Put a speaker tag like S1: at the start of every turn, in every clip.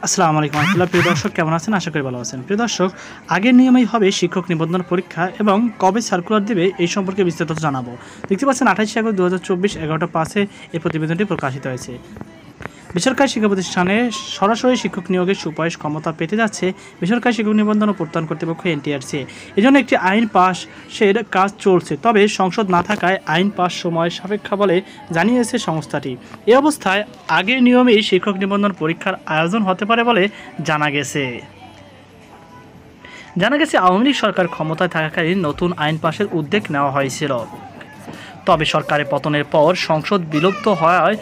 S1: আসসালামু আলাইকুম রহমতুল্লাহ। প্রিয় দর্শক, কেমন আছেন? আশা করি ভালো আছেন। প্রিয় দর্শক, আগের নিয়মেই হবে শিক্ষক নিবন্ধন পরীক্ষা এবং কবে সার্কুলার দেবে এই সম্পর্কে বিস্তারিত জানাবো। দেখতে পাচ্ছেন 28 আগস্ট 2024 11টা 5-এ এই প্রতিবেদনটি প্রকাশিত হয়েছে। বেসরকারি শিক্ষা প্রতিষ্ঠানে সরাসরি শিক্ষক নিয়োগের সুপারিশ ক্ষমতা পেতে যাচ্ছে বেসরকারি শিক্ষক নিবন্ধন ও প্রত্যয়ন কর্তৃপক্ষ এনটিআরসি। এজন্য একটি আইন পাশের কাজ চলছে, তবে সংসদ না থাকায় আইন পাশ সময় সাপেক্ষ বলে জানিয়েছে সংস্থাটি। এ অবস্থায় আগের নিয়মেই শিক্ষক নিবন্ধন পরীক্ষার আয়োজন হতে পারে বলে জানা গেছে। আওয়ামী লীগ সরকার ক্ষমতায় থাকাকালীন নতুন আইন পাশের উদ্যোগ নেওয়া হয়েছিল, তবে সরকারের পতনের পর সংসদ বিলুপ্ত হওয়ায়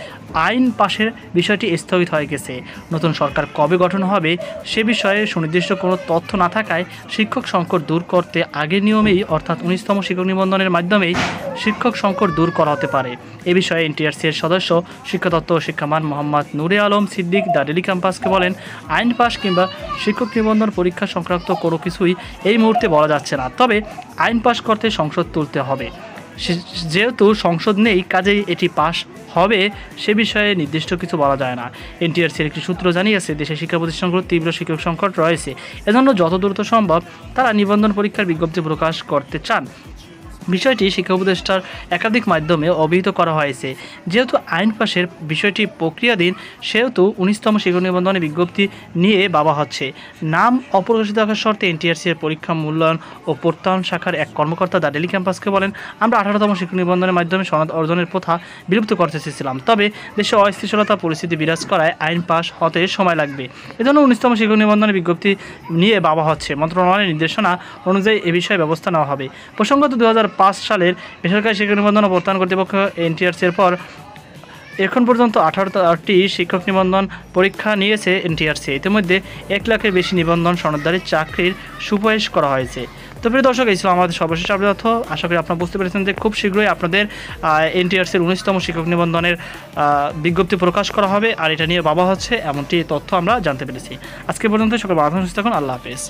S1: আইন পাশের বিষয়টি স্থগিত হয়ে গেছে। নতুন সরকার কবে গঠন হবে সে বিষয়ে সুনির্দিষ্ট কোনো তথ্য না থাকায় শিক্ষক সংকট দূর করতে আগের নিয়মেই অর্থাৎ 19তম শিক্ষক নিবন্ধনের মাধ্যমেই শিক্ষক সংকট দূর করা হতে পারে। এ বিষয়ে এনটিআরসির সদস্য শিক্ষাতত্ত্ব ও শিক্ষামান মোহাম্মদ নূরে আলম সিদ্দিক দ্য ডেইলি ক্যাম্পাসকে বলেন, আইন পাশ কিংবা শিক্ষক নিবন্ধন পরীক্ষা সংক্রান্ত কোনো কিছুই এই মুহূর্তে বলা যাচ্ছে না, তবে আইন পাশ করতে সংসদ তুলতে হবে। যেহেতু সংসদ নেই, কাজেই এটি পাশ হবে সে বিষয়ে নির্দিষ্ট কিছু বলা যায় না। এনটিআরসির একটি সূত্র জানিয়েছে, দেশে শিক্ষা প্রতিষ্ঠানগুলোর তীব্র শিক্ষক সংকট রয়েছে, এজন্য যত দ্রুত সম্ভব তারা নিবন্ধন পরীক্ষার বিজ্ঞপ্তি প্রকাশ করতে চান। বিষয়টি শিক্ষা উপদেষ্টার একাধিক মাধ্যমে অবহিত করা হয়েছে। যেহেতু আইন পাশের বিষয়টি প্রক্রিয়াধীন, সেহেতু 19তম শিক্ষক নিবন্ধনের বিজ্ঞপ্তি নিয়ে ভাবা হচ্ছে। নাম অপ্রকাশিত থাকার শর্তে এনটিআরসির পরীক্ষা মূল্যায়ন ও প্রত্যয়ন শাখার এক কর্মকর্তা দ্য ডেইলি ক্যাম্পাসকে বলেন, আমরা 18তম শিক্ষক নিবন্ধনের মাধ্যমে সনদ অর্জনের প্রথা বিলুপ্ত করতে চেয়েছিলাম, তবে দেশে অস্থিতিশীলতা পরিস্থিতি বিরাজ করায় আইন পাশ হতে সময় লাগবে। এজন্য 19তম শিক্ষক নিবন্ধনের বিজ্ঞপ্তি নিয়ে ভাবা হচ্ছে। মন্ত্রণালয়ের নির্দেশনা অনুযায়ী এ বিষয়ে ব্যবস্থা নেওয়া হবে। প্রসঙ্গত 2005 সালের বেসরকারি শিক্ষক নিবন্ধন ও প্রত্যয়ন কর্তৃপক্ষ এনটিআরসির পর এখন পর্যন্ত 18টি শিক্ষক নিবন্ধন পরীক্ষা নিয়েছে এনটিআরসি। ইতিমধ্যে 1 লাখের বেশি নিবন্ধন সনদধারী চাকরির সুপারিশ করা হয়েছে। তো প্রিয় দর্শক, এই ছিল আমাদের সর্বশেষ আপডেট। আশা করি আপনারা বুঝতে পেরেছেন যে খুব শীঘ্রই আপনাদের এনটিআরসির 19তম শিক্ষক নিবন্ধনের বিজ্ঞপ্তি প্রকাশ করা হবে, আর এটা নিয়ে ভাবা হচ্ছে এমনটি তথ্য আমরা জানতে পেরেছি। আজকে পর্যন্ত সকল ভালো থাকুন, আল্লাহ হাফেজ।